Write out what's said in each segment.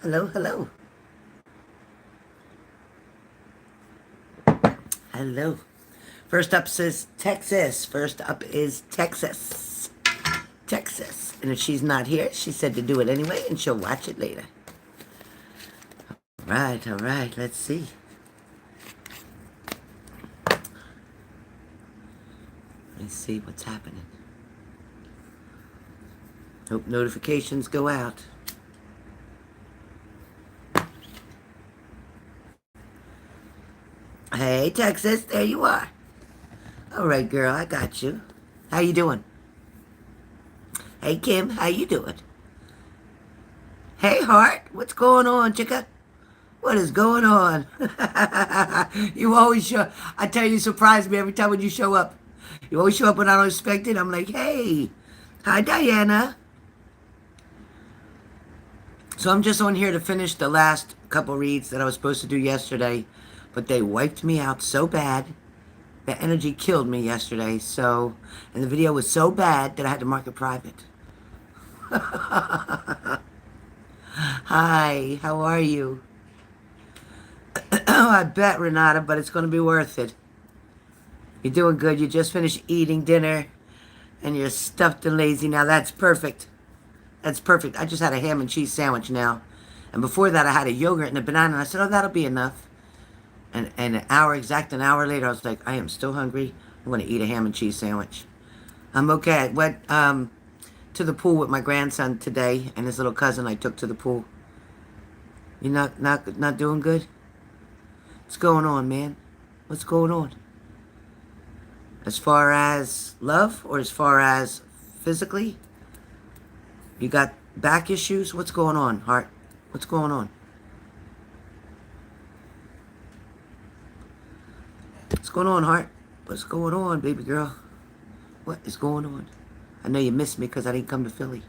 Hello, hello. Hello. First up says Texas. First up is Texas. Texas. And if she's not here, she said to do it anyway, and she'll watch it later. All right, let's see. Let's see what's happening. Hope notifications go out. Hey, Texas, there you are. All right, girl, I got you. How you doing? Hey, Kim, how you doing? Hey, Hart, what's going on, chicka? What is going on? You always show. I tell you, you surprise me every time when you show up. You always show up when I don't expect it. I'm like, hey, hi, Diana. So I'm just on here to finish the last couple reads that I was supposed to do yesterday, but they wiped me out so bad. The energy killed me yesterday. So, and the video was so bad that I had to mark it private. Hi, how are you? Oh, I bet, Renata, but it's going to be worth it. You're doing good. You just finished eating dinner and you're stuffed and lazy. Now that's perfect. That's perfect. I just had a ham and cheese sandwich now. And before that, I had a yogurt and a banana. And I said, oh, that'll be enough. And an hour later, I was like, I am still hungry. I'm going to eat a ham and cheese sandwich. I'm okay. I went to the pool with my grandson today and his little cousin I took to the pool. You're not doing good? What's going on, man? What's going on? As far as love or as far as physically? You got back issues? What's going on, Heart? What's going on? What's going on, Heart? What's going on, baby girl? What is going on? I know you missed me because I didn't come to Philly.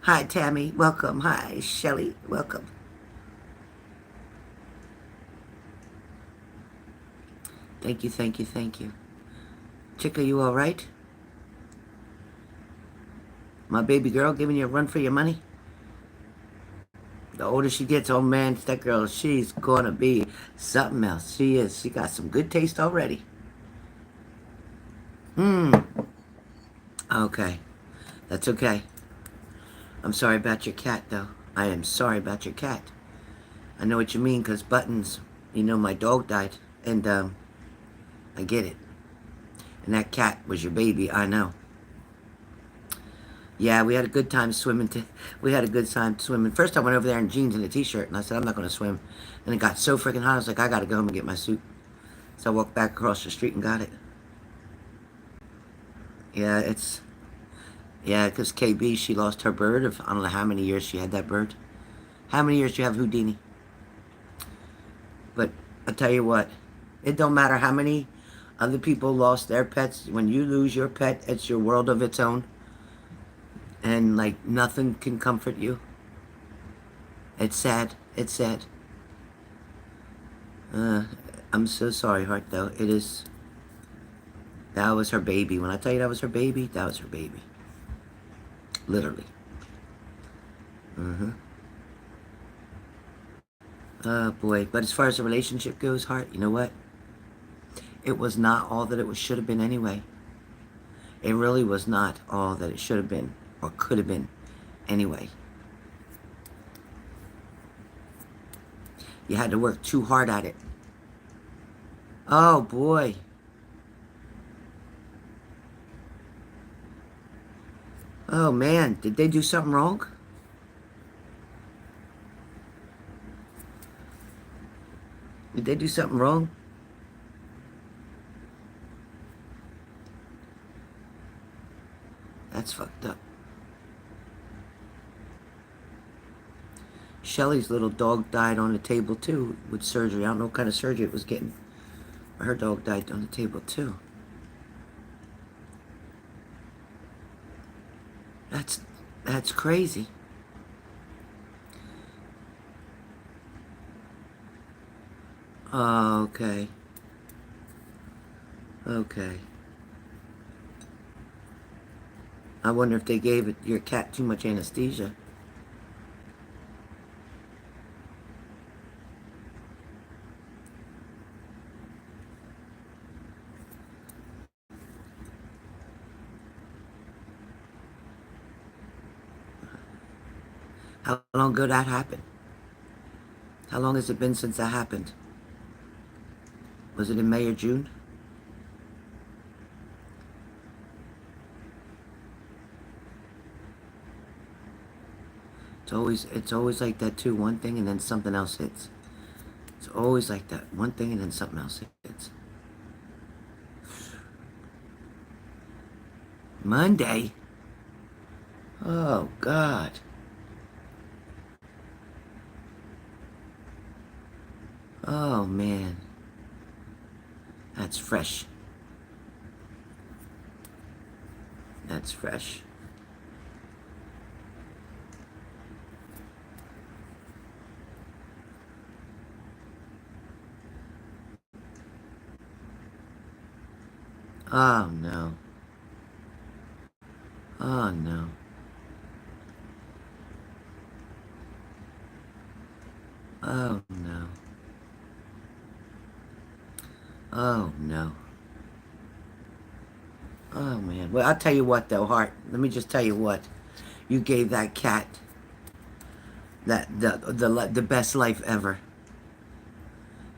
Hi, Tammy. Welcome. Hi, Shelly. Welcome. Thank you, thank you, thank you. Chick, are you all right? My baby girl giving you a run for your money? The older she gets, oh man, that girl, she's gonna be something else. She is. She got some good taste already. Okay. That's okay. I'm sorry about your cat, though. I am sorry about your cat. I know what you mean, because Buttons, you know, my dog died. And, I get it. And that cat was your baby, I know. Yeah, we had a good time swimming. We had a good time swimming. First, I went over there in jeans and a t-shirt, and I said, I'm not going to swim. And it got so freaking hot, I was like, I got to go home and get my suit. So I walked back across the street and got it. Yeah, yeah, because KB, she lost her bird of, I don't know how many years she had that bird. How many years do you have Houdini? But I tell you what, it don't matter how many other people lost their pets. When you lose your pet, it's your world of its own. And like nothing can comfort you. It's sad. It's sad. I'm so sorry, Heart, though. It is. That was her baby. When I tell you that was her baby, that was her baby. Literally. Oh, boy. But as far as the relationship goes, Heart, you know what? It was not all that it should have been anyway. It really was not all that it should have been or could have been anyway. You had to work too hard at it. Oh, boy. Oh, man. Did they do something wrong? Did they do something wrong? That's fucked up. Shelly's little dog died on the table, too, with surgery. I don't know what kind of surgery it was getting. Her dog died on the table, too. That's crazy. Oh, okay. Okay. I wonder if they gave your cat too much anesthesia. How long ago that happened? How long has it been since that happened? Was it in May or June? It's always like that too. One thing and then something else hits. It's always like that. One thing and then something else hits. Monday? Oh, God. Oh, man. That's fresh. That's fresh. Oh, no. Oh, no. Oh, no. Oh, no. Oh, man. Well, I'll tell you what, though, Hart. Let me just tell you what. You gave that cat the best life ever.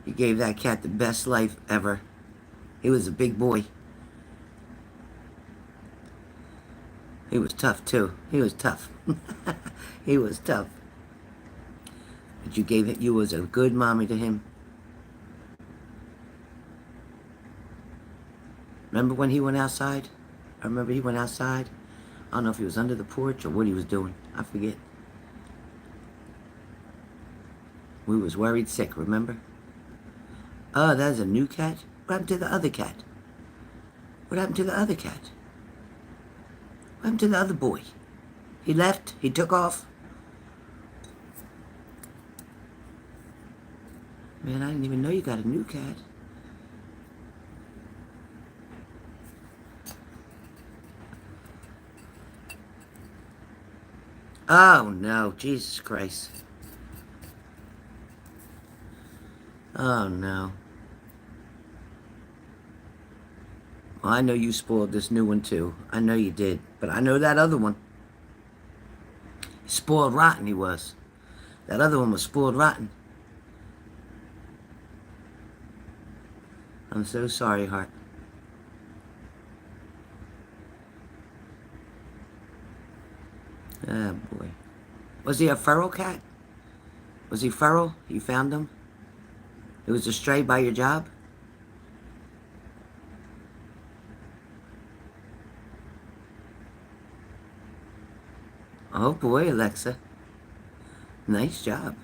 You gave that cat the best life ever. He was a big boy. He was tough, too. He was tough. He was tough. But you gave it, you was a good mommy to him. Remember when he went outside? I remember he went outside. I don't know if he was under the porch or what he was doing. I forget. We was worried sick, remember? Oh, that's a new cat? What happened to the other cat? What happened to the other cat? What happened to the other boy? He left? He took off? Man, I didn't even know you got a new cat. Oh, no. Jesus Christ. Oh, no. Well, I know you spoiled this new one, too. I know you did. But I know that other one. Spoiled rotten he was. That other one was spoiled rotten. I'm so sorry, Hart. Oh, boy. Was he a feral cat? Was he feral? You found him? It was a stray by your job? Oh, boy, Alexa. Nice job.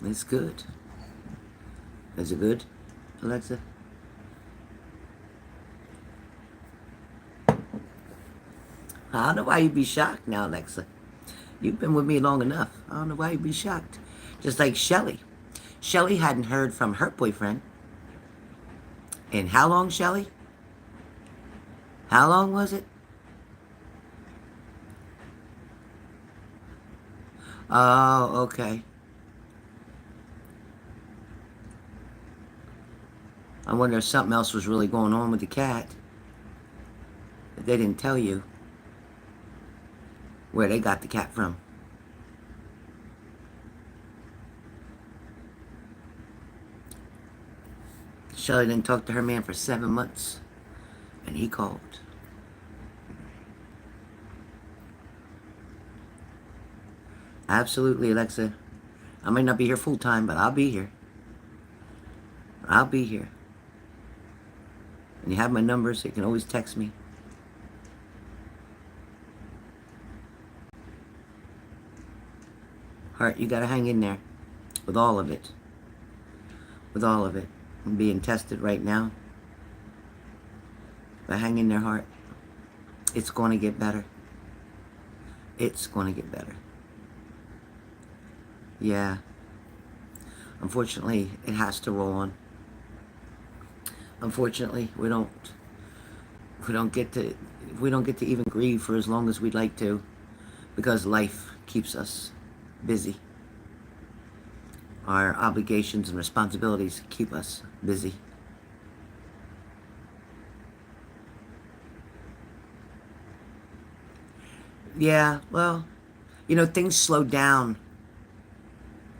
It's good. Is it good, Alexa? I don't know why you'd be shocked now, Alexa. You've been with me long enough. I don't know why you'd be shocked. Just like Shelly. Shelly hadn't heard from her boyfriend. And how long, Shelly? How long was it? Oh, okay. I wonder if something else was really going on with the cat. But they didn't tell you where they got the cat from. Shelly didn't talk to her man for 7 months. And he called. Absolutely, Alexa. I might not be here full time, but I'll be here. I'll be here. And you have my number, so you can always text me. Heart, you gotta hang in there. With all of it. With all of it. I'm being tested right now. But hang in there, Heart. It's gonna get better. It's gonna get better. Yeah. Unfortunately, it has to roll on. Unfortunately, we don't get to even grieve for as long as we'd like to, because life keeps us busy. Our obligations and responsibilities keep us busy. Yeah, well, things slowed down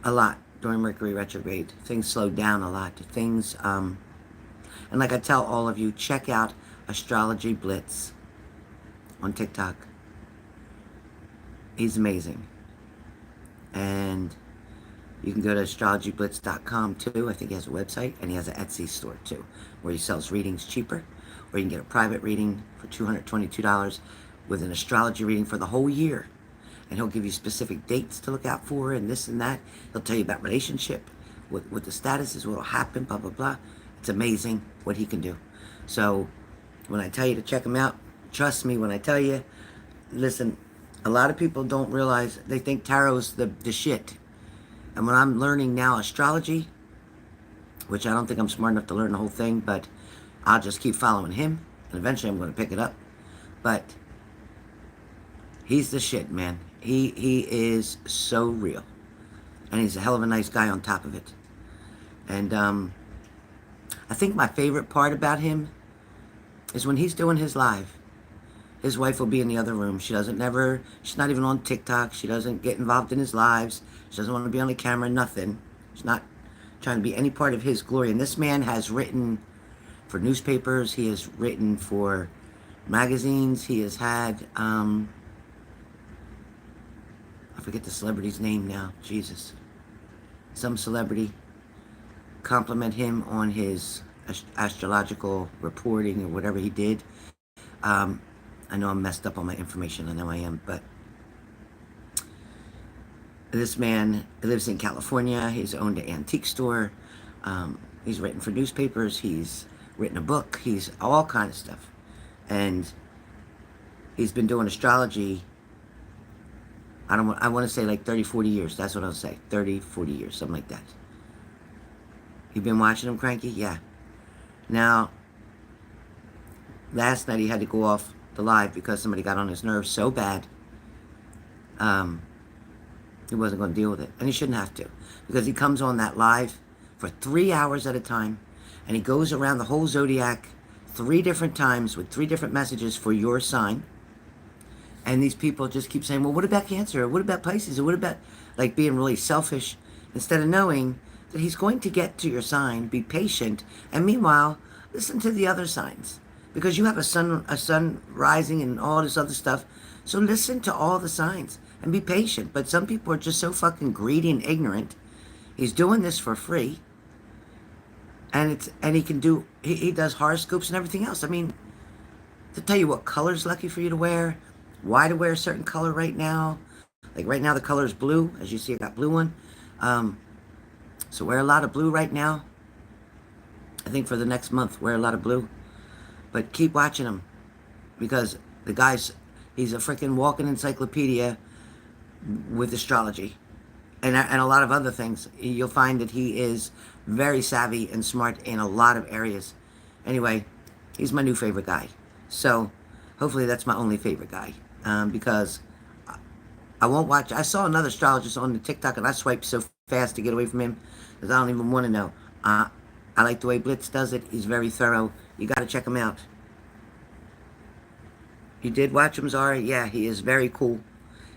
a lot during Mercury retrograde. Things slowed down a lot. And like I tell all of you, check out Astrology Blitz on TikTok. He's amazing. And you can go to astrologyblitz.com too. I think he has a website, and he has an Etsy store too, where he sells readings cheaper, or you can get a private reading for $222 with an astrology reading for the whole year. And he'll give you specific dates to look out for and this and that. He'll tell you about relationship, what the status is, what will happen, blah, blah, blah. It's amazing what he can do. So when I tell you to check him out, trust me when I tell you, listen, a lot of people don't realize, they think tarot's the shit. And when I'm learning now astrology, which I don't think I'm smart enough to learn the whole thing, but I'll just keep following him, and eventually I'm going to pick it up. But he's the shit, man. He is so real. And he's a hell of a nice guy on top of it. And I think my favorite part about him is when he's doing his live. His wife will be in the other room. She's not even on TikTok. She doesn't get involved in his lives. She doesn't want to be on the camera, nothing. She's not trying to be any part of his glory. And this man has written for newspapers. He has written for magazines. He has had, I forget the celebrity's name now. Jesus. Some celebrity compliment him on his astrological reporting or whatever he did. I know I'm messed up on my information. I know I am, but this man lives in California. He's owned an antique store. He's written for newspapers. He's written a book. He's all kind of stuff. And he's been doing astrology, I want to say like 30, 40 years. That's what I'll say. 30, 40 years, something like that. You've been watching him, Cranky? Yeah. Now, last night he had to go off the live because somebody got on his nerves so bad. He wasn't going to deal with it. And he shouldn't have to. Because he comes on that live for 3 hours at a time. And he goes around the whole zodiac 3 different times with 3 different messages for your sign. And these people just keep saying, well, what about Cancer? Or what about Pisces? Or what about, like, being really selfish? Instead of knowing that he's going to get to your sign, be patient, and meanwhile, listen to the other signs. Because you have a sun rising and all this other stuff. So listen to all the signs and be patient. But some people are just so fucking greedy and ignorant. He's doing this for free. And he does horoscopes and everything else. I mean, to tell you what color's lucky for you to wear, why to wear a certain color right now. Like right now the color is blue. As you see, I got blue one. So wear a lot of blue right now. I think for the next month, wear a lot of blue. But keep watching him. Because he's a freaking walking encyclopedia with astrology. And a lot of other things. You'll find that he is very savvy and smart in a lot of areas. Anyway, he's my new favorite guy. So hopefully that's my only favorite guy. Because I won't watch. I saw another astrologist on the TikTok and I swiped so fast to get away from him because I don't even want to know. I like the way Blitz does it. He's very thorough. You got to check him out. You did watch him, Zara? Yeah, he is very cool.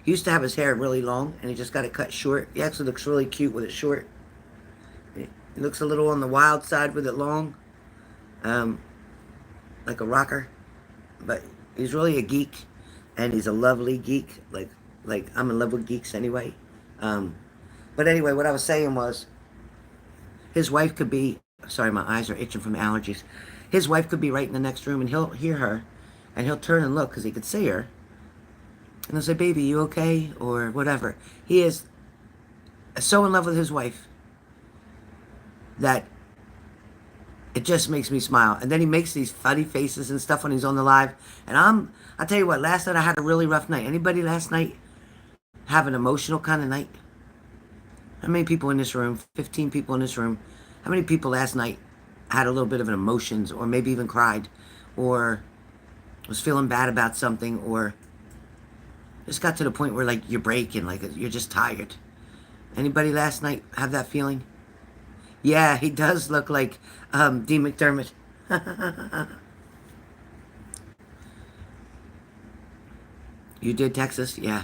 He used to have his hair really long and he just got it cut short. He actually looks really cute with it short. He looks a little on the wild side with it long. Like a rocker. But he's really a geek. And he's a lovely geek. Like I'm in love with geeks anyway. But anyway, what I was saying was, his wife could be, sorry, my eyes are itching from allergies. His wife could be right in the next room and he'll hear her. And he'll turn and look because he could see her. And he'll say, baby, you okay? Or whatever. He is so in love with his wife that it just makes me smile. And then he makes these funny faces and stuff when he's on the live. And I'll tell you what, last night I had a really rough night. Anybody last night have an emotional kind of night? How many people in this room, 15 people in this room, how many people last night had a little bit of an emotions or maybe even cried or was feeling bad about something or just got to the point where like you're breaking, like you're just tired? Anybody last night have that feeling? Yeah, he does look like Dee McDermott. You did Texas? Yeah.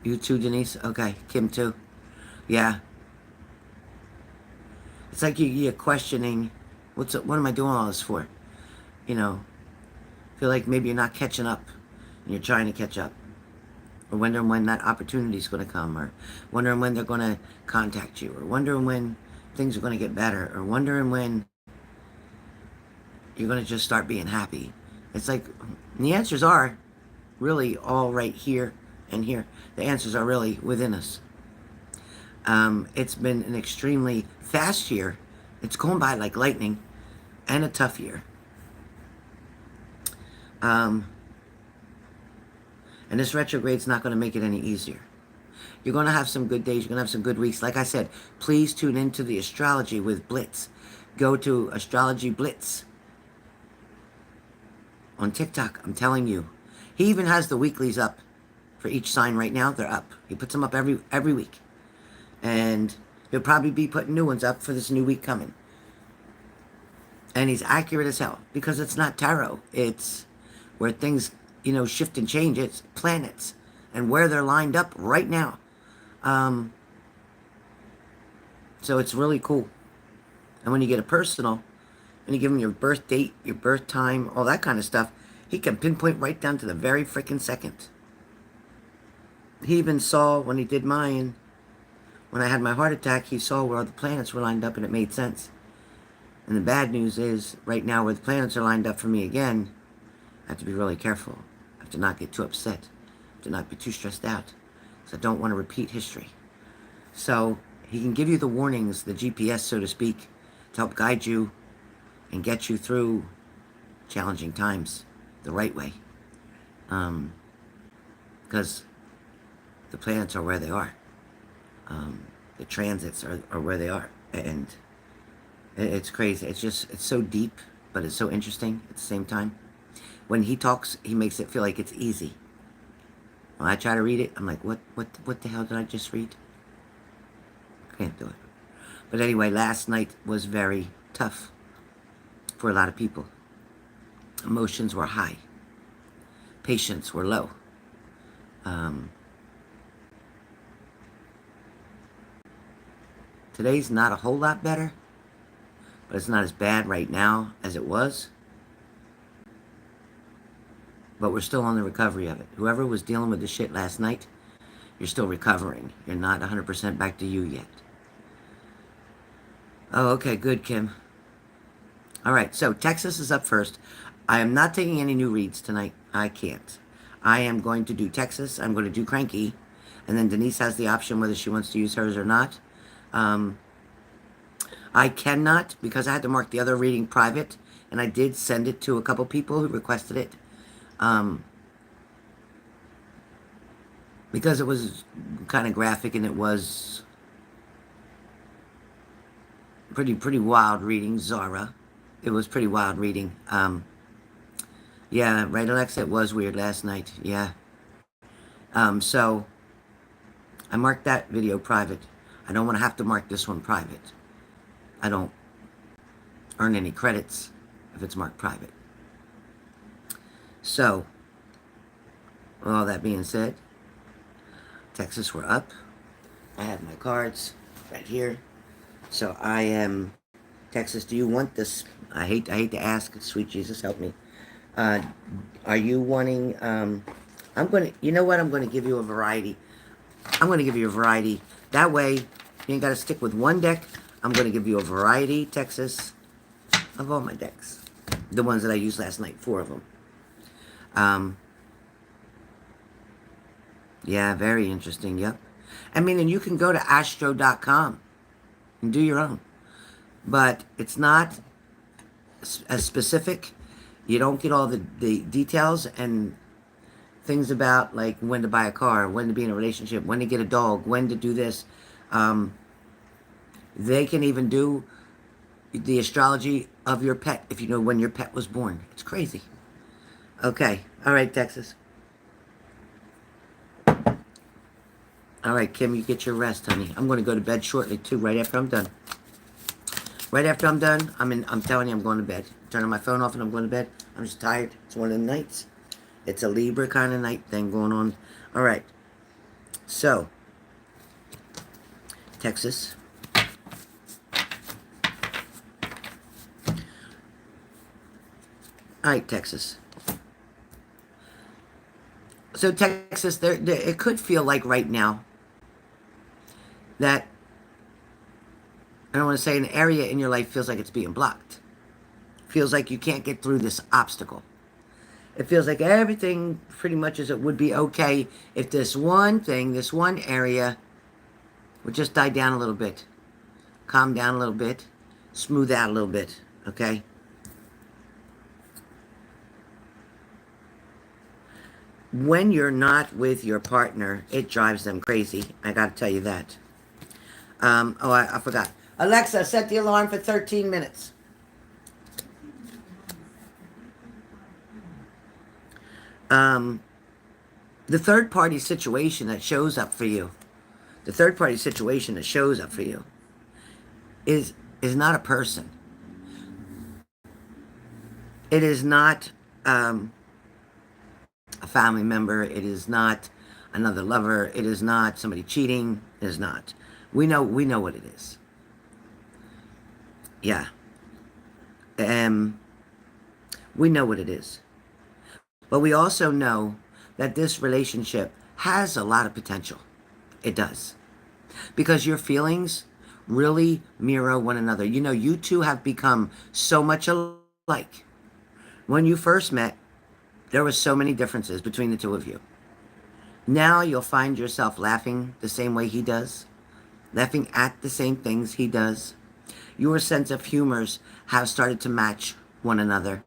You too, Denise? Okay. Kim too? Yeah. It's like you're questioning, what am I doing all this for? You know, feel like maybe you're not catching up and you're trying to catch up. Or wondering when that opportunity is going to come, or wondering when they're going to contact you, or wondering when things are going to get better, or wondering when you're going to just start being happy. It's like, the answers are really all right here and here. The answers are really within us. It's been an extremely fast year. It's going by like lightning, and a tough year. And this retrograde's not going to make it any easier. You're going to have some good days. You're going to have some good weeks. Like I said, please tune into the astrology with Blitz. Go to Astrology Blitz on TikTok. I'm telling you. He even has the weeklies up for each sign right now. They're up. He puts them up every week. And he'll probably be putting new ones up for this new week coming. And he's accurate as hell. Because it's not tarot. It's where things, shift and change. It's planets. And where they're lined up right now. So it's really cool. And when you get a personal, and you give him your birth date, your birth time, all that kind of stuff, he can pinpoint right down to the very freaking second. He even saw, when he did mine, when I had my heart attack, he saw where all the planets were lined up, and it made sense. And the bad news is, right now where the planets are lined up for me again, I have to be really careful. I have to not get too upset. I have to not be too stressed out. Because I don't want to repeat history. So he can give you the warnings, the GPS, so to speak, to help guide you and get you through challenging times the right way. Because the planets are where they are. The transits are where they are. And it's crazy. It's so deep, but it's so interesting at the same time. When he talks, he makes it feel like it's easy. When I try to read it, I'm like, what the hell did I just read? I can't do it. But anyway, last night was very tough for a lot of people. Emotions were high. Patience were low. Today's not a whole lot better, but it's not as bad right now as it was. But we're still on the recovery of it. Whoever was dealing with the shit last night, you're still recovering. You're not 100% back to you yet. Oh, okay, good, Kim. All right, so Texas is up first. I am not taking any new reads tonight. I can't. I am going to do Texas. I'm going to do Cranky. And then Denise has the option whether she wants to use hers or not. I cannot, because I had to mark the other reading private. And I did send it to a couple people who requested it. Because it was kind of graphic and it was pretty wild reading. Zara, it was pretty wild reading. Yeah, right, Alexa, it was weird last night. Yeah. So I marked that video private. I don't want to have to mark this one private. I don't earn any credits if it's marked private. So, with all that being said, Texas, we're up. I have my cards right here. So I am, Texas, do you want this? I hate to ask, sweet Jesus, help me. Are you wanting, you know what, I'm going to give you a variety. I'm going to give you a variety. That way, you ain't got to stick with one deck. I'm going to give you a variety, Texas, of all my decks. The ones that I used last night, 4 of them. Yeah, very interesting, yep. I mean, and you can go to astro.com and do your own. But it's not as specific. You don't get all the details and things about, like, when to buy a car, when to be in a relationship, when to get a dog, when to do this. They can even do the astrology of your pet if you know when your pet was born. It's crazy. Okay. All right, Texas. All right, Kim, you get your rest, honey. I'm going to go to bed shortly, too, right after I'm done. Right after I'm done, I'm telling you, I'm going to bed. Turning my phone off and I'm going to bed. I'm just tired. It's one of the nights. It's a Libra kind of night thing going on. All right. So, Texas. All right, Texas. So, Texas, it could feel like right now that, I don't want to say an area in your life feels like it's being blocked. Feels like you can't get through this obstacle. It feels like everything pretty much as it would be okay if this one thing, this one area would just die down a little bit. Calm down a little bit. Smooth out a little bit. Okay? When you're not with your partner, it drives them crazy. I gotta tell you that. I forgot. Alexa, set the alarm for 13 minutes. The third party situation that shows up for you, the third party situation that shows up for you is not a person. It is not a family member. It is not another lover. It is not somebody cheating. It is not. We know what it is. Yeah. We know what it is. But we also know that this relationship has a lot of potential. It does. Because your feelings really mirror one another. You know, you two have become so much alike. When you first met, there were so many differences between the two of you. Now you'll find yourself laughing the same way he does, laughing at the same things he does. Your sense of humors have started to match one another.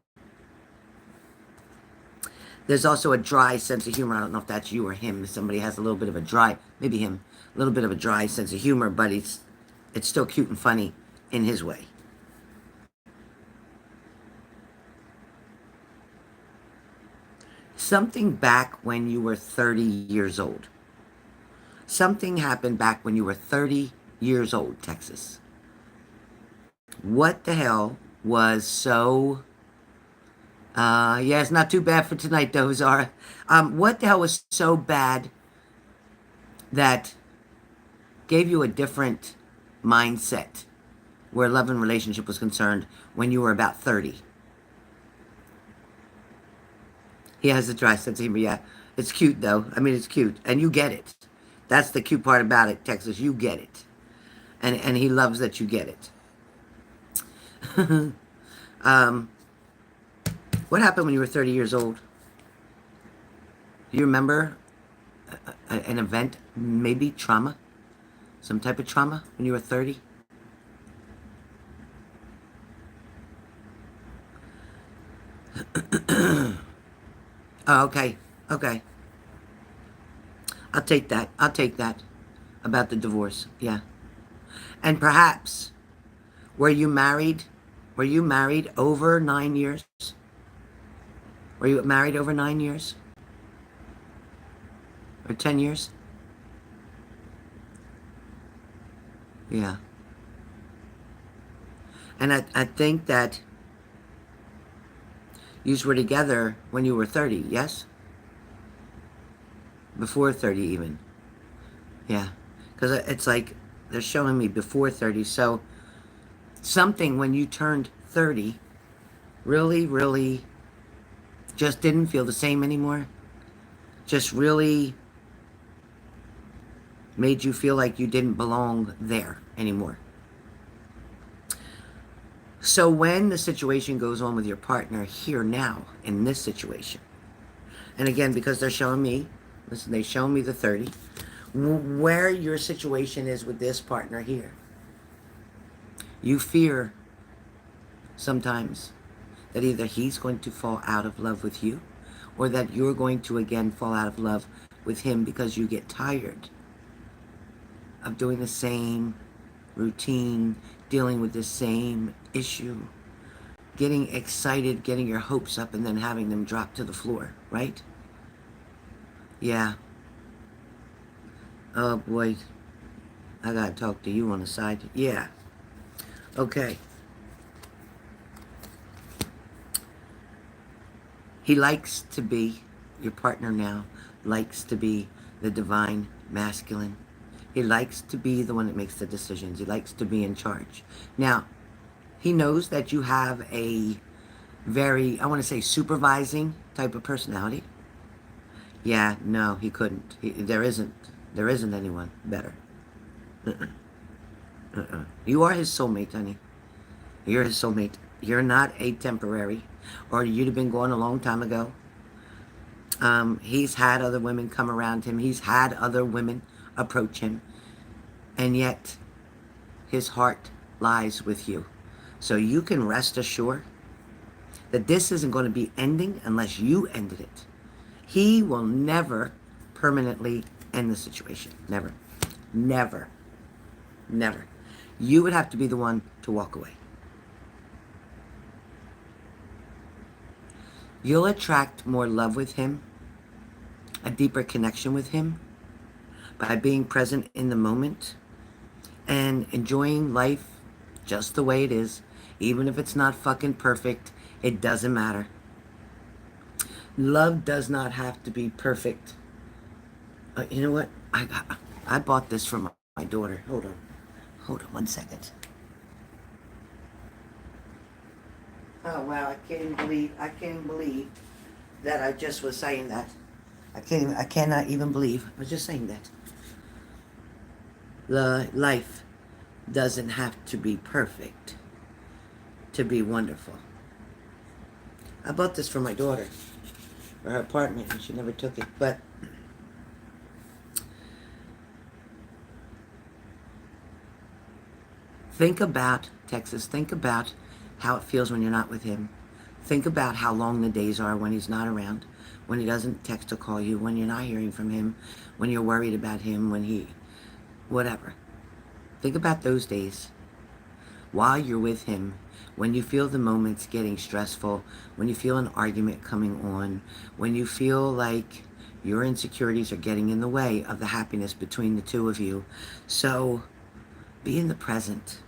There's also a dry sense of humor. I don't know if that's you or him. Somebody has a little bit of a dry, maybe him, a little bit of a dry sense of humor, but it's still cute and funny in his way. Something back when you were 30 years old. Something happened back when you were 30 years old, Texas. What the hell was so... yeah, it's not too bad for tonight, though, Zara. What the hell was so bad that gave you a different mindset where love and relationship was concerned when you were about 30? He has a dry sense of humor, yeah. It's cute, though. I mean, it's cute. And you get it. That's the cute part about it, Texas. You get it. And he loves that you get it. What happened when you were 30 years old? Do you remember an event, maybe trauma? Some type of trauma when you were 30? Oh, okay. Okay. I'll take that. I'll take that. About the divorce. Yeah. And perhaps, were you married? Were you married over 9 years? Were you married over 9 years? Or 10 years? Yeah. And I think that you were together when you were 30, yes? Before 30 even. Yeah. Because it's like they're showing me before 30. So something when you turned 30 really, really just didn't feel the same anymore. Just really made you feel like you didn't belong there anymore. So when the situation goes on with your partner here now, in this situation, and again, because they're showing me, listen, they show me the 30, where your situation is with this partner here, you fear sometimes that either he's going to fall out of love with you, or that you're going to again fall out of love with him because you get tired of doing the same routine, dealing with the same issue, getting excited, getting your hopes up, and then having them drop to the floor, right? Yeah. Oh boy, I gotta talk to you on the side. Yeah. Okay. He likes to be your partner now likes to be the divine masculine. He likes to be the one that makes the decisions. He likes to be in charge. Now, he knows that you have a very, I want to say, supervising type of personality. Yeah, no, he couldn't. There isn't anyone better. Uh-uh. Uh-uh. You are his soulmate, honey. You're his soulmate. You're not a temporary, or you'd have been gone a long time ago. He's had other women come around him. He's had other women approach him. And yet, his heart lies with you. So you can rest assured that this isn't going to be ending unless you ended it. He will never permanently end the situation. Never. Never. Never. You would have to be the one to walk away. You'll attract more love with him, a deeper connection with him, by being present in the moment and enjoying life just the way it is. Even if it's not fucking perfect, it doesn't matter. Love does not have to be perfect. You know what? I bought this for my daughter. Hold on 1 second. Oh wow, I can't believe that I just was saying that. I cannot even believe I was just saying that. Life doesn't have to be perfect to be wonderful. I bought this for my daughter, for her apartment, and she never took it. But think about, Texas, think about how it feels when you're not with him. Think about how long the days are when he's not around, when he doesn't text or call you, when you're not hearing from him, when you're worried about him, when he, whatever. Think about those days while you're with him, when you feel the moments getting stressful, when you feel an argument coming on, when you feel like your insecurities are getting in the way of the happiness between the two of you. So be in the present.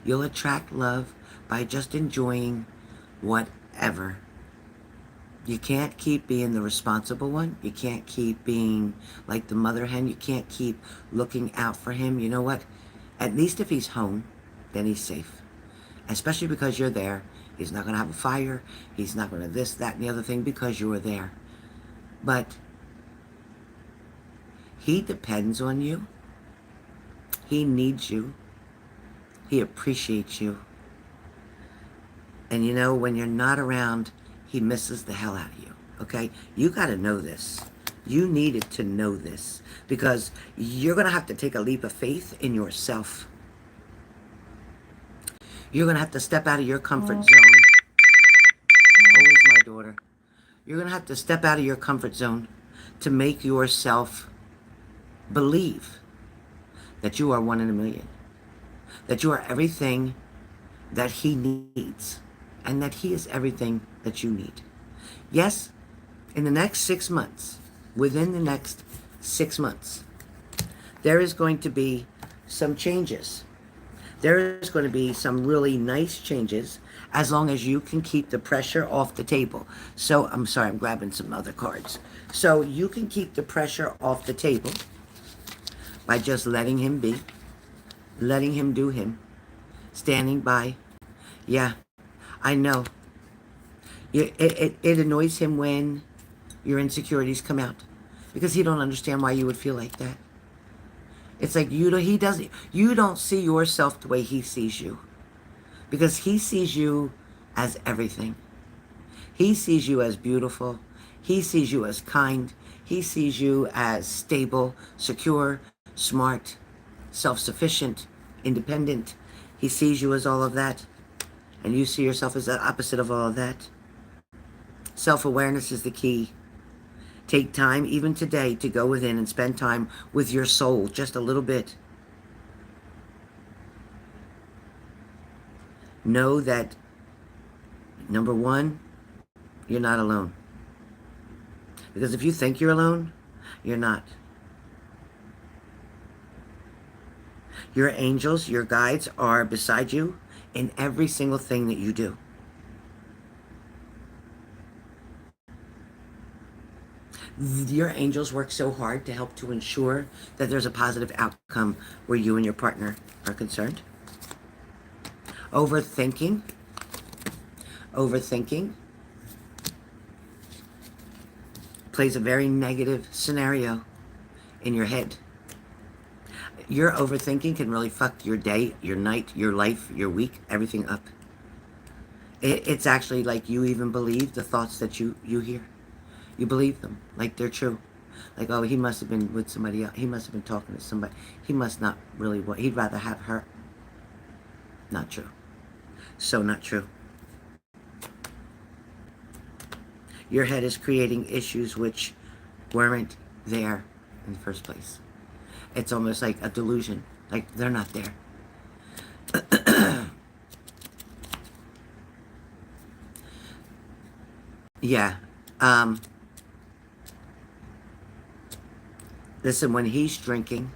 You'll attract love by just enjoying whatever. You can't keep being the responsible one. You can't keep being like the mother hen. You can't keep looking out for him. You know what? At least if he's home, then he's safe. Especially because you're there. He's not going to have a fire. He's not going to this, that, and the other thing because you were there. But he depends on you. He needs you. He appreciates you. And you know, when you're not around, he misses the hell out of you. Okay? You got to know this. You needed to know this. Because you're going to have to take a leap of faith in yourself. You're going to have to step out of your comfort zone. Always my daughter. You're going to have to step out of your comfort zone to make yourself believe that you are one in a million. That you are everything that he needs. And that he is everything that you need. Yes, in the next 6 months, within the next 6 months, there is going to be some changes. There is going to be some really nice changes as long as you can keep the pressure off the table. So, I'm sorry, I'm grabbing some other cards. So, you can keep the pressure off the table by just letting him be, letting him do him, standing by. Yeah, I know. It annoys him when your insecurities come out because he don't understand why you would feel like that. It's like you don't see yourself the way he sees you because he sees you as everything. He sees you as beautiful. He sees you as kind. He sees you as stable, secure, smart, self-sufficient, independent. He sees you as all of that. And you see yourself as the opposite of all of that. Self-awareness is the key. Take time, even today, to go within and spend time with your soul, just a little bit. Know that, number one, you're not alone. Because if you think you're alone, you're not. Your angels, your guides are beside you in every single thing that you do. Your angels work so hard to help to ensure that there's a positive outcome where you and your partner are concerned. Overthinking. Overthinking plays a very negative scenario in your head. Your overthinking can really fuck your day, your night, your life, your week, everything up. It's actually like you even believe the thoughts that you hear. You believe them like they're true. Like, oh, he must have been with somebody else. He must have been talking to somebody. He must not really want, he'd rather have her. Not true. So not true. Your head is creating issues which weren't there in the first place. It's almost like a delusion. Like they're not there. Yeah. Listen, when he's drinking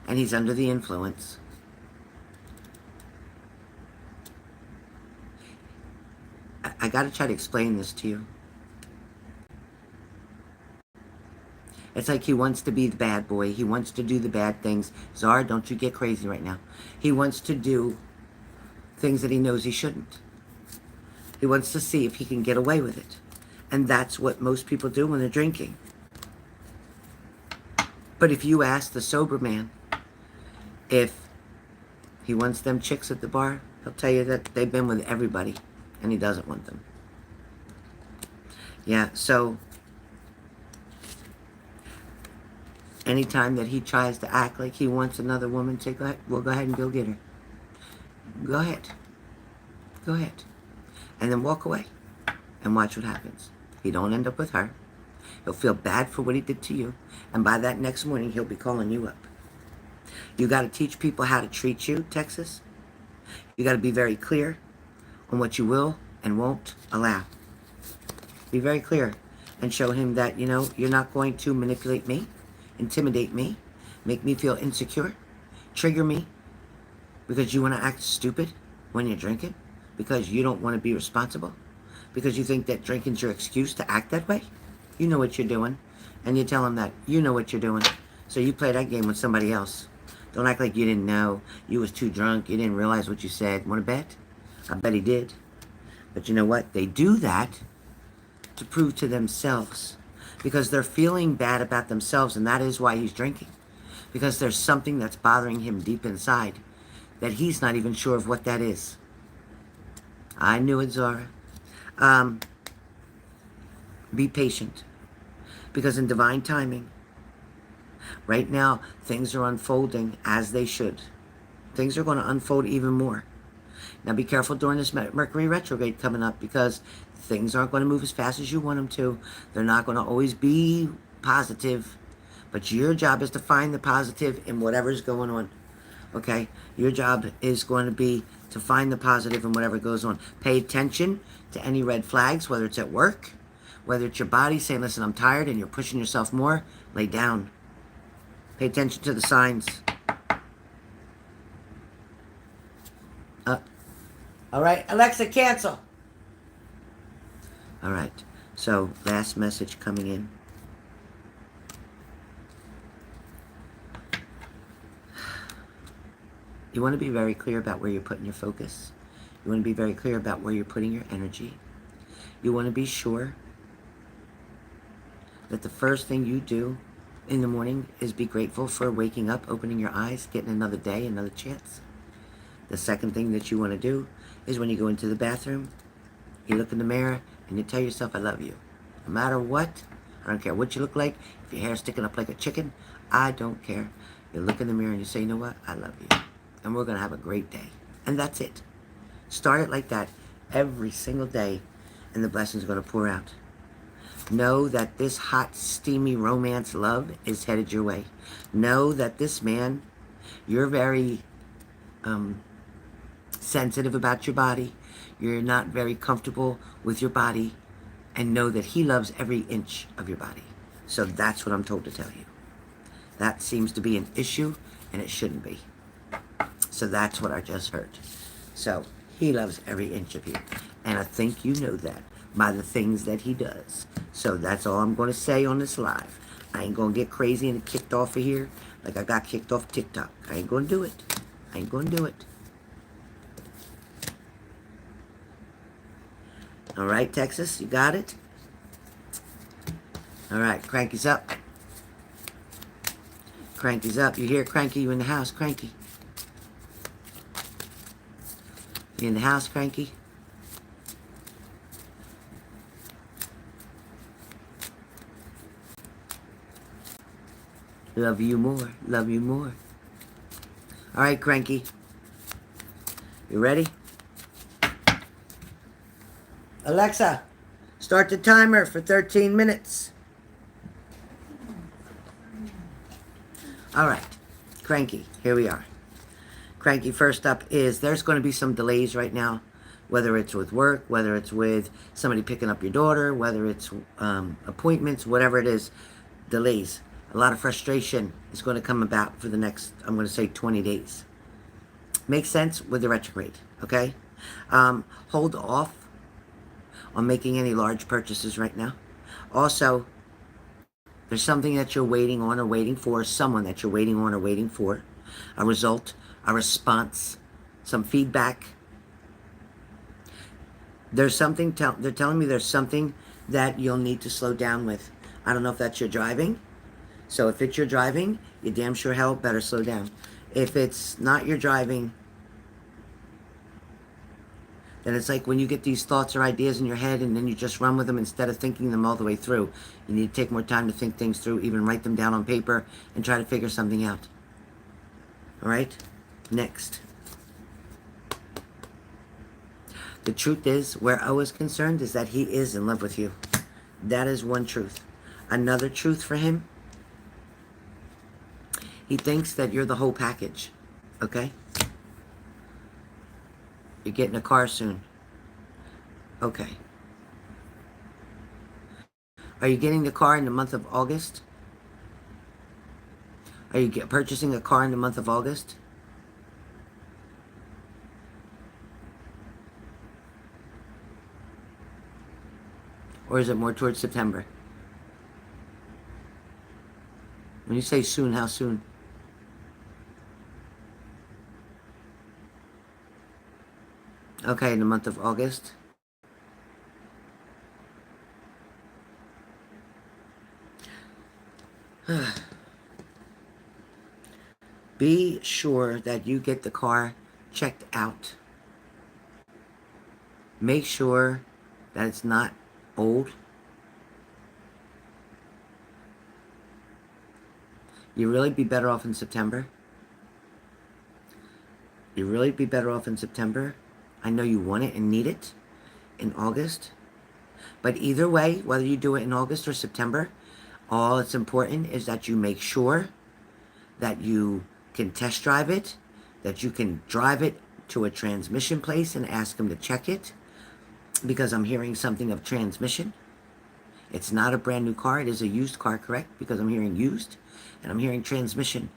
and he's under the influence, I got to try to explain this to you. It's like he wants to be the bad boy. He wants to do the bad things. Zara, don't you get crazy right now. He wants to do things that he knows he shouldn't. He wants to see if he can get away with it. And that's what most people do when they're drinking. But if you ask the sober man if he wants them chicks at the bar, he'll tell you that they've been with everybody and he doesn't want them. Yeah, so anytime that he tries to act like he wants another woman, say, go ahead, well, go ahead and go get her. Go ahead. Go ahead. And then walk away and watch what happens. He don't end up with her. He'll feel bad for what he did to you. And by that next morning, he'll be calling you up. You got to teach people how to treat you, Texas. You got to be very clear on what you will and won't allow. Be very clear and show him that, you know, you're not going to manipulate me, intimidate me, make me feel insecure, trigger me because you want to act stupid when you're drinking, because you don't want to be responsible, because you think that drinking's your excuse to act that way. You know what you're doing, and you tell him that you know what you're doing, so you play that game with somebody else. Don't act like you didn't know. You was too drunk. You didn't realize what you said. Want to bet? I bet he did. But you know what? They do that to prove to themselves, because they're feeling bad about themselves, and that is why he's drinking, because there's something that's bothering him deep inside that he's not even sure of what that is. I knew it, Zara. Be patient, because in divine timing, right now, things are unfolding as they should. Things are going to unfold even more. Now be careful during this Mercury retrograde coming up, because things aren't going to move as fast as you want them to. They're not going to always be positive, but your job is to find the positive in whatever's going on. Okay? Your job is going to be to find the positive in whatever goes on. Pay attention to any red flags, whether it's at work, whether it's your body saying, listen, I'm tired, and you're pushing yourself more. Lay down. Pay attention to the signs. All right, Alexa, cancel. All right, so last message coming in. You want to be very clear about where you're putting your focus. You want to be very clear about where you're putting your energy. You want to be sure that the first thing you do in the morning is be grateful for waking up, opening your eyes, getting another day, another chance. The second thing that you want to do is when you go into the bathroom, you look in the mirror and you tell yourself, I love you. No matter what, I don't care what you look like. If your hair's sticking up like a chicken, I don't care. You look in the mirror and you say, you know what, I love you. And we're going to have a great day. And that's it. Start it like that every single day, and the blessings are going to pour out. Know that this hot, steamy romance love is headed your way. Know that this man, you're very sensitive about your body. You're not very comfortable with your body. And know that he loves every inch of your body. So that's what I'm told to tell you. That seems to be an issue, and it shouldn't be. So that's what I just heard. So he loves every inch of you. And I think you know that. by the things that he does. So that's all I'm going to say on this live. I ain't going to get crazy and kicked off of here like I got kicked off TikTok. I ain't going to do it. I ain't going to do it. All right, Texas, you got it? All right, Cranky's up. Cranky's up. You hear Cranky? You in the house, Cranky? You in the house, Cranky? Love you more. Love you more. All right, Cranky. You ready? Alexa, start the timer for 13 minutes. All right, Cranky, here we are. Cranky, first up is there's going to be some delays right now, whether it's with work, whether it's with somebody picking up your daughter, whether it's appointments, whatever it is, delays. A lot of frustration is going to come about for the next, I'm going to say 20 days. Makes sense with the retrograde, okay? Hold off on making any large purchases right now. Also, there's something that you're waiting on or waiting for, someone that you're waiting on or waiting for, a result, a response, some feedback. There's something, they're telling me there's something that you'll need to slow down with. I don't know if that's your driving. So if it's your driving, you damn sure hell better slow down. If it's not your driving, then it's like when you get these thoughts or ideas in your head and then you just run with them instead of thinking them all the way through. You need to take more time to think things through, even write them down on paper and try to figure something out. All right? Next. The truth is, where O is concerned, is that he is in love with you. That is one truth. Another truth for him, he thinks that you're the whole package. Okay? You're getting a car soon. Okay. Are you getting the car in the month of August? Are you purchasing a car in the month of August? Or is it more towards September? When you say soon, how soon? Okay, in the month of August. Be sure that you get the car checked out. Make sure that it's not old. You really be better off in September. You really be better off in September. I know you want it and need it in August. But either way, whether you do it in August or September, all that's important is that you make sure that you can test drive it, that you can drive it to a transmission place and ask them to check it, because I'm hearing something of transmission. It's not a brand new car. It is a used car, correct? Because I'm hearing used and I'm hearing transmission.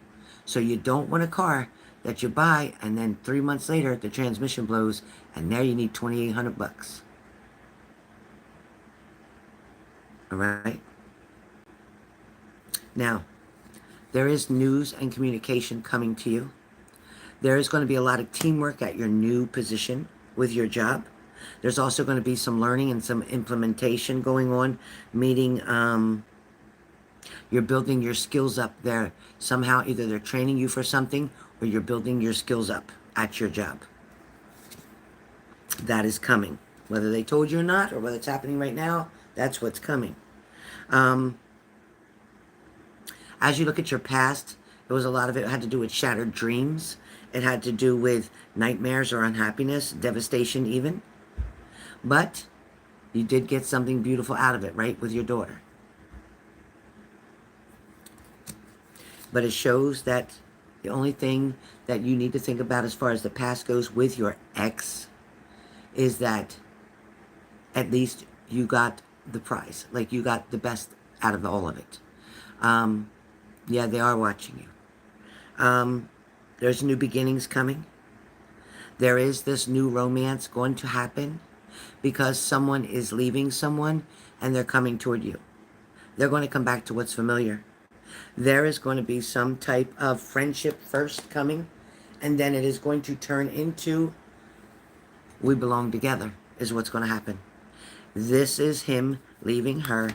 So you don't want a car that you buy and then 3 months later the transmission blows and there you need $2,800. All right? Now, there is news and communication coming to you. There is going to be a lot of teamwork at your new position with your job. There's also going to be some learning and some implementation going on, meaning you're building your skills up there. Somehow either they're training you for something or you're building your skills up at your job. That is coming. Whether they told you or not, or whether it's happening right now, that's what's coming. As you look at your past, it was a lot of it had to do with shattered dreams. It had to do with nightmares or unhappiness, devastation even. But you did get something beautiful out of it, right, with your daughter. But it shows that the only thing that you need to think about as far as the past goes with your ex is that at least you got the prize. Like you got the best out of all of it. Yeah, they are watching you. There's new beginnings coming. There is this new romance going to happen. because someone is leaving someone and they're coming toward you. They're going to come back to what's familiar. There is going to be some type of friendship first coming, and then it is going to turn into we belong together is what's going to happen. This is him leaving her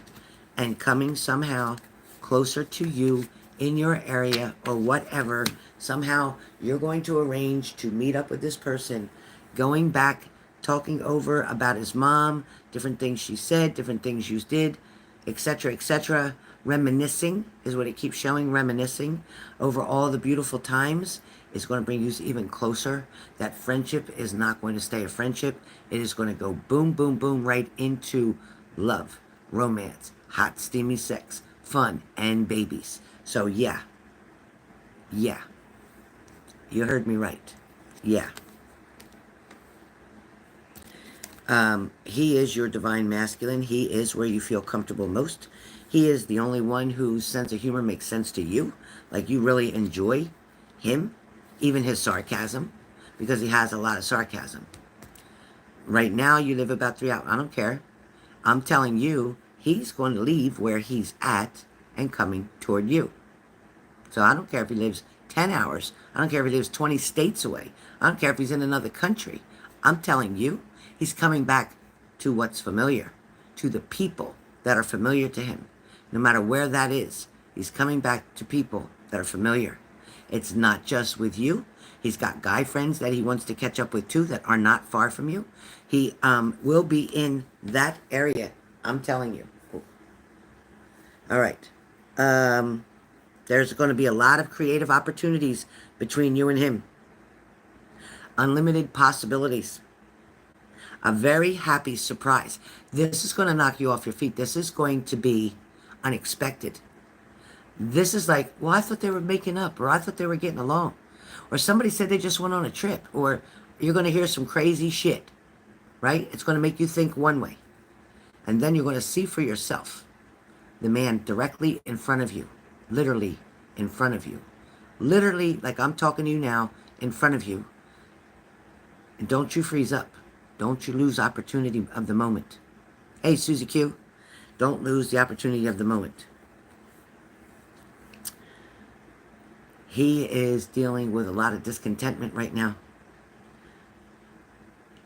and coming somehow closer to you in your area or whatever. Somehow you're going to arrange to meet up with this person, going back, talking over about his mom, different things she said, different things you did, etc., etc. Reminiscing is what it keeps showing. Reminiscing over all the beautiful times is going to bring you even closer. That friendship is not going to stay a friendship. It is going to go boom, boom, boom right into love, romance, hot, steamy sex, fun, and babies. So yeah, you heard me right. Yeah. He is your divine masculine. He is where you feel comfortable most. He is the only one whose sense of humor makes sense to you. Like you really enjoy him, even his sarcasm, because he has a lot of sarcasm. Right now you live about 3 hours. I don't care. I'm telling you, he's going to leave where he's at and coming toward you. So I don't care if he lives 10 hours. I don't care if he lives 20 states away. I don't care if he's in another country. I'm telling you, he's coming back to what's familiar, to the people that are familiar to him. No matter where that is, he's coming back to people that are familiar. It's not just with you. He's got guy friends that he wants to catch up with too that are not far from you. He will be in that area. I'm telling you. All right. There's going to be a lot of creative opportunities between you and him. Unlimited possibilities. A very happy surprise. This is going to knock you off your feet. This is going to be unexpected. This is like, well, I thought they were making up, or I thought they were getting along, or somebody said they just went on a trip, or you're going to hear some crazy shit, right? It's going to make you think one way. And then you're going to see for yourself the man directly in front of you, literally in front of you. Literally, like I'm talking to you now, in front of you. And don't you freeze up. Don't you lose opportunity of the moment. Hey, Susie Q, don't lose the opportunity of the moment. He is dealing with a lot of discontentment right now.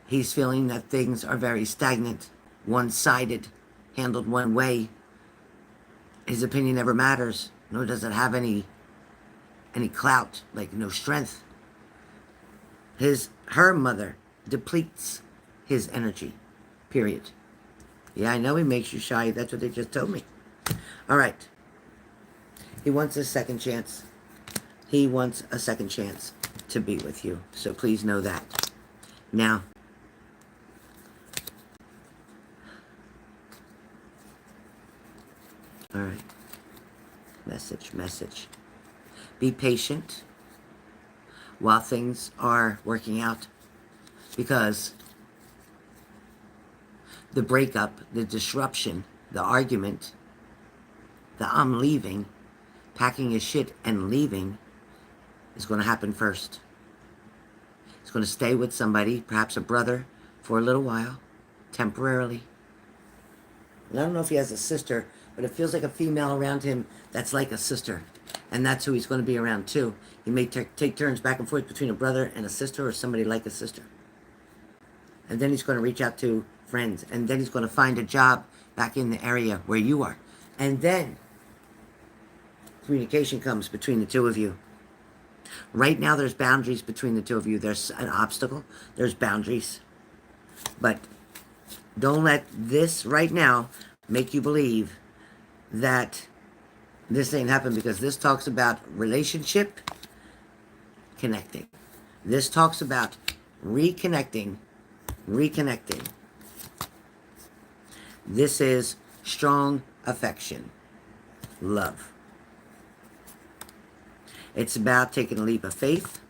He's feeling that things are very stagnant, one-sided, handled one way. His opinion never matters, nor does it have any clout, like no strength. Her mother depletes his energy, period. Yeah, I know he makes you shy. That's what they just told me. All right. He wants a second chance. He wants a second chance to be with you. So please know that. Now, all right. Message. Be patient while things are working out, because the breakup, the disruption, the argument, the I'm leaving, packing his shit and leaving is going to happen first. He's going to stay with somebody, perhaps a brother, for a little while, temporarily. And I don't know if he has a sister, but it feels like a female around him that's like a sister. And that's who he's going to be around too. He may take turns back and forth between a brother and a sister, or somebody like a sister. And then he's going to reach out to friends. And then he's going to find a job back in the area where you are. And then communication comes between the two of you. Right now there's boundaries between the two of you. There's an obstacle. There's boundaries. But don't let this right now make you believe that this ain't happened, because this talks about relationship connecting. This talks about reconnecting. This is strong affection, love. It's about taking a leap of faith.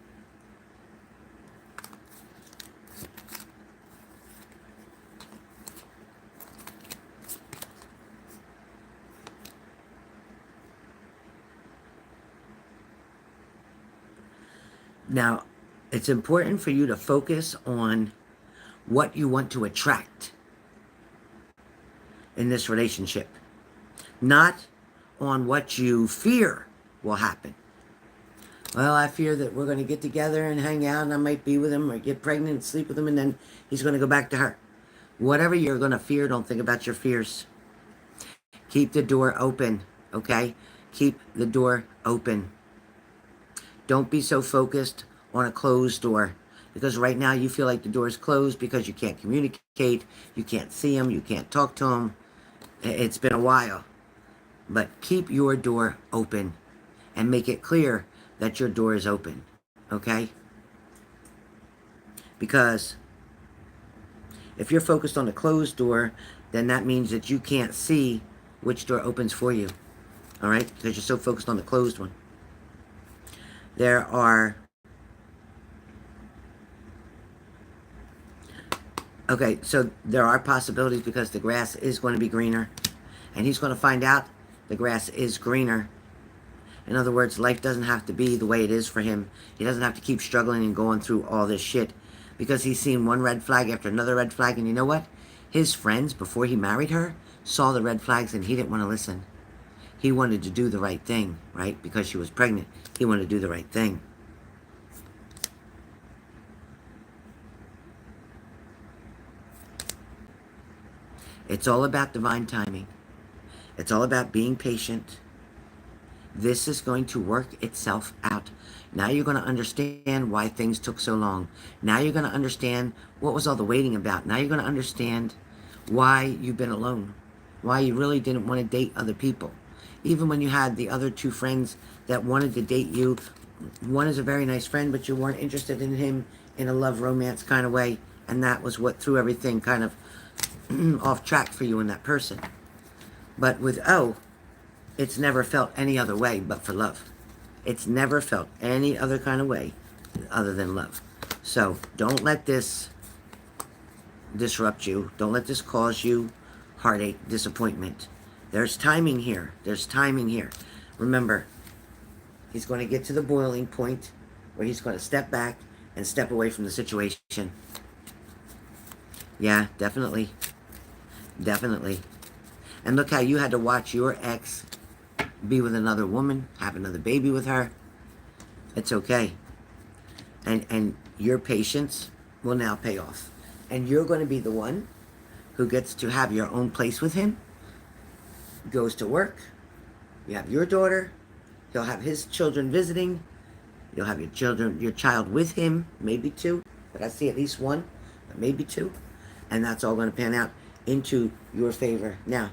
Now, it's important for you to focus on what you want to attract in this relationship, not on what you fear will happen. Well, I fear that we're going to get together and hang out and I might be with him or get pregnant and sleep with him and then he's going to go back to her. Whatever you're going to fear, don't think about your fears. Keep the door open, okay? Keep the door open. Don't be so focused on a closed door, because right now you feel like the door is closed because you can't communicate, you can't see him, you can't talk to him. It's been a while. But keep your door open and make it clear that your door is open, okay? Because if you're focused on the closed door, then that means that you can't see which door opens for you, all right? Because you're so focused on the closed one. There are... Okay, so there are possibilities because the grass is going to be greener. And he's going to find out the grass is greener. In other words, life doesn't have to be the way it is for him. He doesn't have to keep struggling and going through all this shit. Because he's seen one red flag after another red flag. And you know what? His friends, before he married her, saw the red flags and he didn't want to listen. He wanted to do the right thing, right? Because she was pregnant. He wanted to do the right thing. It's all about divine timing. It's all about being patient. This is going to work itself out. Now you're going to understand why things took so long. Now you're going to understand what was all the waiting about. Now you're going to understand why you've been alone. Why you really didn't want to date other people. Even when you had the other two friends that wanted to date you. One is a very nice friend, but you weren't interested in him in a love romance kind of way. And that was what threw everything kind of off track for you and that person. But with O, it's never felt any other way but for love. It's never felt any other kind of way other than love. So don't let this disrupt you. Don't let this cause you heartache, disappointment. There's timing here. There's timing here. Remember, he's going to get to the boiling point where he's going to step back and step away from the situation. Yeah, definitely. Definitely. And look how you had to watch your ex be with another woman, have another baby with her. It's okay. And your patience will now pay off. And you're going to be the one who gets to have your own place with him, goes to work, you have your daughter, he'll have his children visiting, you'll have your child with him, maybe two, but I see at least one, but maybe two, and that's all going to pan out into your favor. Now,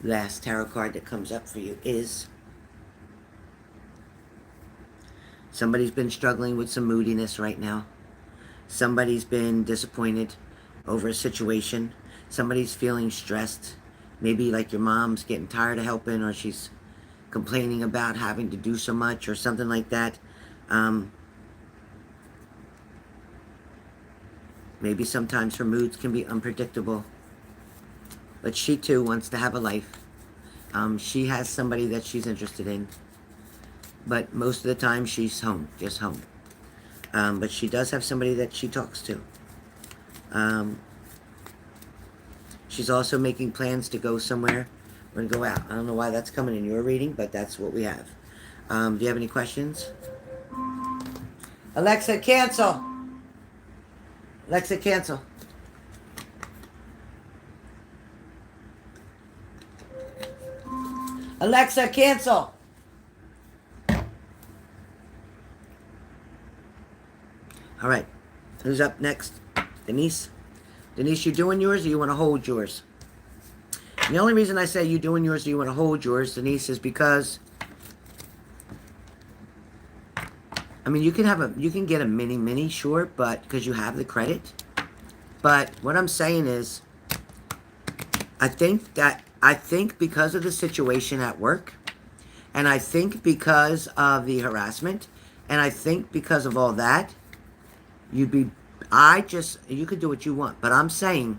last tarot card that comes up for you is somebody's been struggling with some moodiness right now. Somebody's been disappointed over a situation. Somebody's feeling stressed. Maybe like your mom's getting tired of helping, or she's complaining about having to do so much or something like that. Maybe sometimes her moods can be unpredictable. But she too wants to have a life. She has somebody that she's interested in. But most of the time she's home, just home. But she does have somebody that she talks to. She's also making plans to go somewhere or to go out. I don't know why that's coming in your reading, but that's what we have. Do you have any questions? Alexa, cancel. Alexa, cancel. Alexa, cancel. All right. Who's up next? Denise? Denise, you doing yours or you want to hold yours? And the only reason I say you doing yours or you want to hold yours, Denise, is because I mean, you can get a mini, sure, but because you have the credit. But what I'm saying is, I think because of the situation at work, and I think because of the harassment, and I think because of all that, you could do what you want, but I'm saying,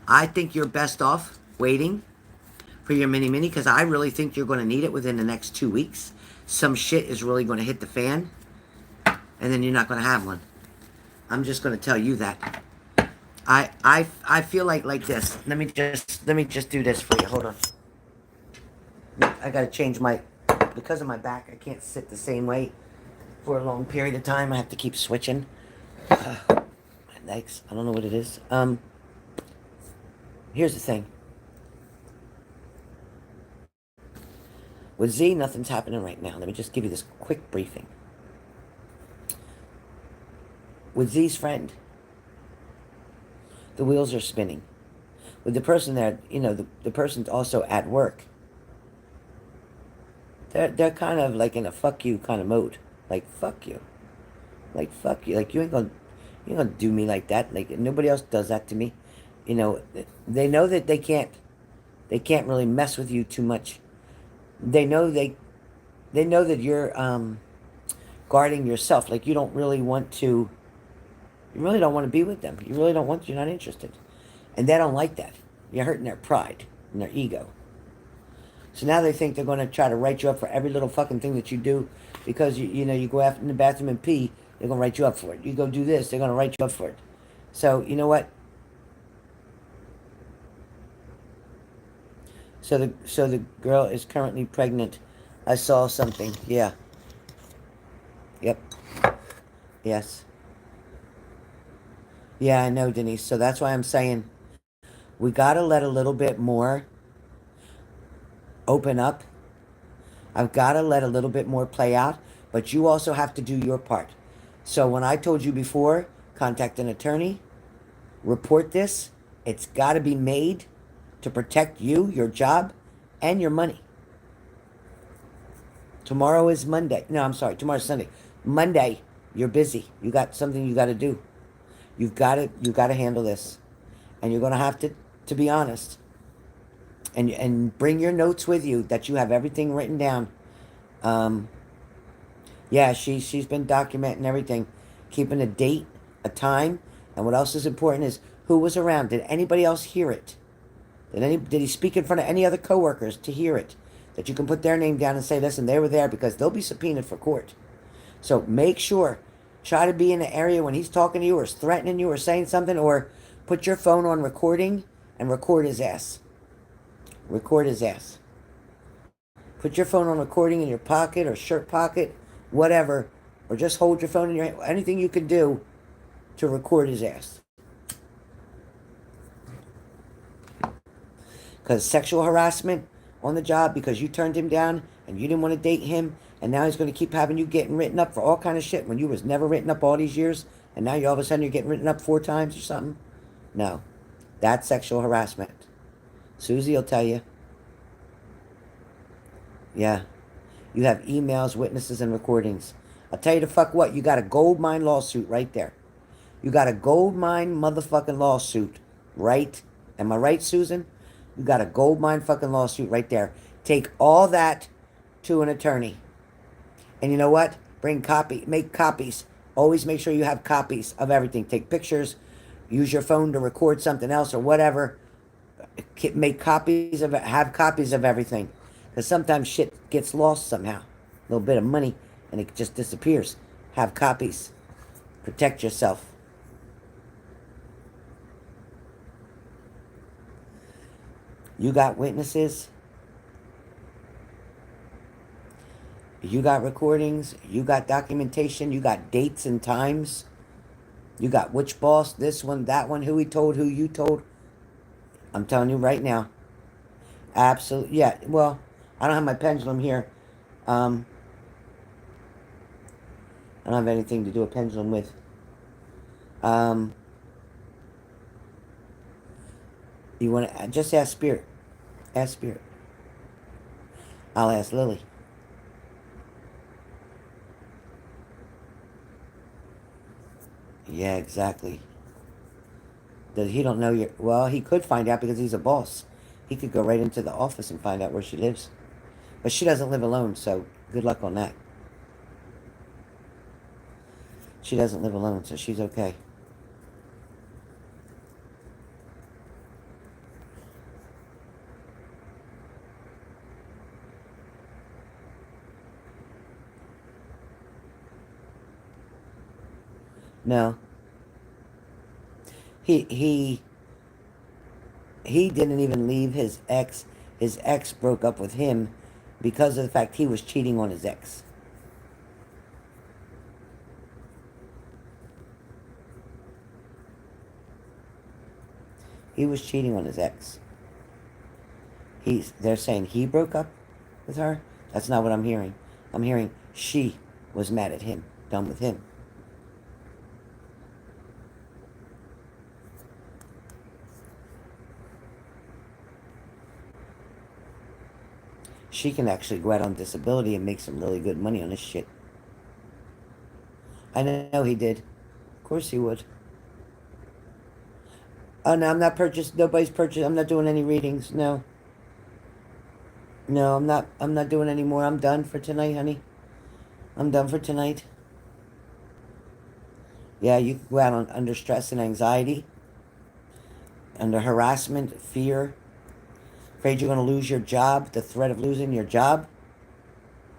I think you're best off waiting for your mini, because I really think you're going to need it within the next 2 weeks. Some shit is really going to hit the fan, and then you're not going to have one. I'm just going to tell you that. I feel like this. Let me just do this for you. Hold on. I got to change my, because of my back, I can't sit the same way for a long period of time. I have to keep switching. My legs. I don't know what it is. Here's the thing. With Z, nothing's happening right now. Let me just give you this quick briefing. With Z's friend, the wheels are spinning. With the person there, you know, the person's also at work. They're kind of like in a fuck you kind of mode. Like fuck you. Like fuck you. Like you ain't gonna do me like that. Like nobody else does that to me. You know, they know that they can't really mess with you too much. They know they know that you're guarding yourself. Like you don't really want to. You really don't want to be with them. You really don't want. You're not interested, and they don't like that. You're hurting their pride and their ego. So now they think they're going to try to write you up for every little fucking thing that you do, because you know you go after in the bathroom and pee, they're going to write you up for it. You go do this, they're going to write you up for it. So you know what? So the girl is currently pregnant. I saw something. Yeah. Yep. Yes. Yeah, I know, Denise. So that's why I'm saying we got to let a little bit more open up. I've got to let a little bit more play out, but you also have to do your part. So when I told you before, contact an attorney, report this, it's got to be made to protect you, your job, and your money. Tomorrow is Monday. No, I'm sorry. Tomorrow's Sunday. Monday, you're busy. You got something you got to do. You got to handle this. And you're going to have to be honest. And bring your notes with you that you have everything written down. Yeah, she's been documenting everything, keeping a date, a time, and what else is important is who was around. Did anybody else hear it? Did he speak in front of any other coworkers to hear it? That you can put their name down and say, listen, they were there, because they'll be subpoenaed for court. So make sure, try to be in an area when he's talking to you or is threatening you or saying something, or put your phone on recording and record his ass. Record his ass. Put your phone on recording in your pocket or shirt pocket, whatever, or just hold your phone in your hand. Anything you can do to record his ass. Because sexual harassment on the job, because you turned him down and you didn't want to date him, and now he's going to keep having you getting written up for all kind of shit when you was never written up all these years, and now all of a sudden you're getting written up 4 times or something. No, that's sexual harassment. Susie will tell you. Yeah. You have emails, witnesses, and recordings. I'll tell you the fuck what, you got a gold mine lawsuit right there. You got a gold mine motherfucking lawsuit, right? Am I right, Susan? You got a gold mine fucking lawsuit right there. Take all that to an attorney. And you know what? Make copies. Always make sure you have copies of everything. Take pictures. Use your phone to record something else or whatever. Make copies of it. Have copies of everything. Because sometimes shit gets lost somehow. A little bit of money and it just disappears. Have copies. Protect yourself. You got witnesses. You got recordings. You got documentation. You got dates and times. You got which boss, this one, that one, who he told, who you told. I'm telling you right now. Absolutely. Yeah, well, I don't have my pendulum here. I don't have anything to do a pendulum with. You want to just ask Spirit. Ask Spirit. I'll ask Lily. Yeah, exactly. That he don't know your. Well, he could find out because he's a boss. He could go right into the office and find out where she lives. But she doesn't live alone, so good luck on that. She doesn't live alone, so she's okay. No. He he didn't even leave his ex. His ex broke up with him because of the fact he was cheating on his ex. He was cheating on his ex. They're saying he broke up with her. That's not what I'm hearing. I'm hearing she was mad at him, done with him. She can actually go out on disability and make some really good money on this shit. I know he did. Of course he would. Oh no, I'm not purchased. Nobody's purchased. I'm not doing any readings. No. No, I'm not. I'm not doing any more. I'm done for tonight, honey. I'm done for tonight. Yeah, you can go out on under stress and anxiety, under harassment, fear, afraid you're going to lose your job, the threat of losing your job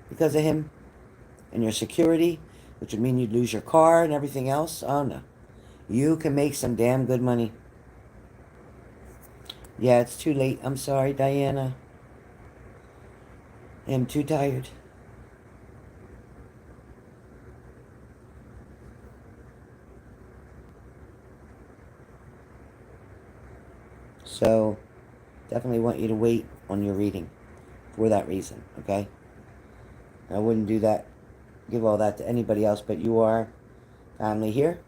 because of him, and your security, which would mean you'd lose your car and everything else. Oh no, you can make some damn good money. Yeah, it's too late. I'm sorry, Diana. I'm too tired. So, definitely want you to wait on your reading for that reason, okay? I wouldn't do that, give all that to anybody else, but you are family here.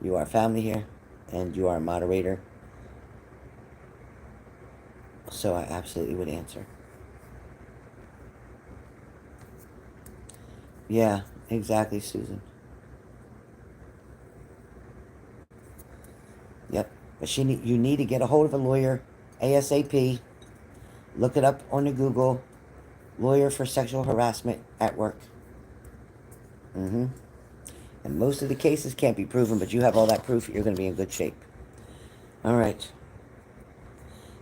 You are family here, and you are a moderator. So I absolutely would answer. Yeah, exactly, Susan. Yep. But you need to get a hold of a lawyer ASAP. Look it up on the Google. Lawyer for sexual harassment at work. Mm-hmm. And most of the cases can't be proven, but you have all that proof, you're going to be in good shape. All right.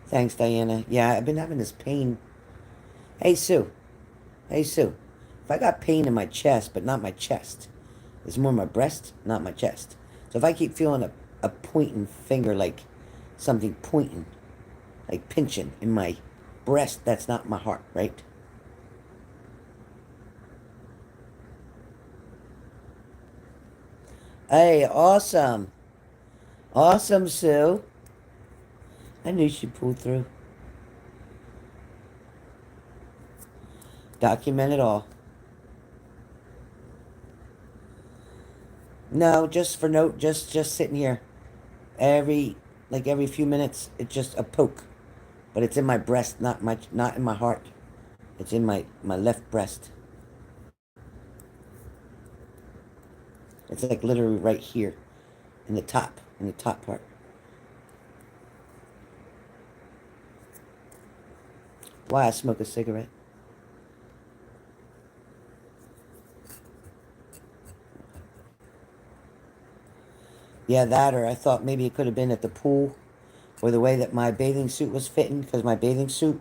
Thanks, Diana. Yeah, I've been having this pain. Hey, Sue. Hey, Sue. If I got pain in my chest, but not my chest, it's more my breast, not my chest. So if I keep feeling a pointing finger, like something pointing, like pinching in my breast, that's not my heart, right? Hey, awesome. Awesome, Sue. I knew she'd pull through. Document it all. No, just for note, just sitting here. Every few minutes, it's just a poke. But it's in my breast, not in my heart. It's in my left breast. It's like literally right here. In the top part. Why I smoke a cigarette? Yeah, that, or I thought maybe it could have been at the pool, or the way that my bathing suit was fitting, because my bathing suit,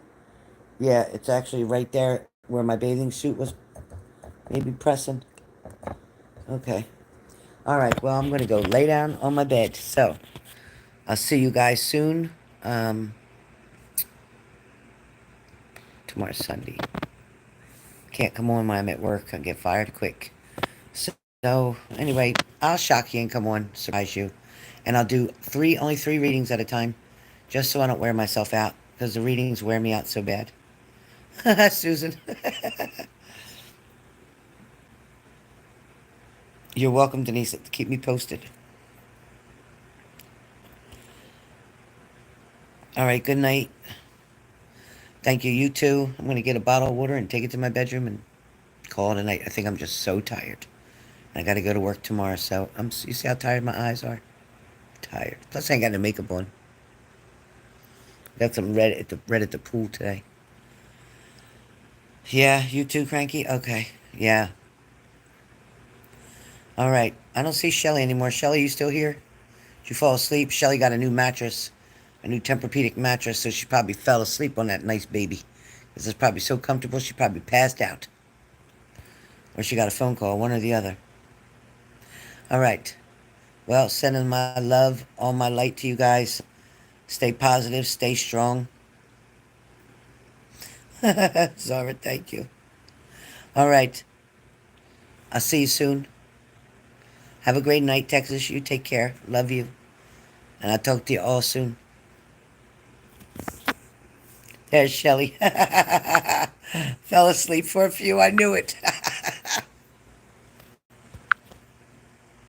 yeah, it's actually right there where my bathing suit was maybe pressing. Okay. All right, well, I'm going to go lay down on my bed. So, I'll see you guys soon. Um, Tomorrow's Sunday. Can't come on when I'm at work. I'll get fired quick. So, anyway, I'll shock you and come on, surprise you. And I'll do only three readings at a time, just so I don't wear myself out, because the readings wear me out so bad. Susan. You're welcome, Denise. Keep me posted. All right, good night. Thank you, you too. I'm going to get a bottle of water and take it to my bedroom and call it a night. I think I'm just so tired. I got to go to work tomorrow, so you see how tired my eyes are? Tired. Plus, I ain't got no makeup on. Got some red at the pool today. Yeah, you too, Cranky? Okay. Yeah. All right. I don't see Shelly anymore. Shelly, you still here? Did you fall asleep? Shelly got a new mattress, a new Tempur-Pedic mattress, so she probably fell asleep on that nice baby. Because it's probably so comfortable, she probably passed out. Or she got a phone call, one or the other. All right. Well, sending my love, all my light to you guys. Stay positive, stay strong. Zara, thank you. All right. I'll see you soon. Have a great night, Texas. You take care. Love you. And I'll talk to you all soon. There's Shelly. Fell asleep for a few. I knew it.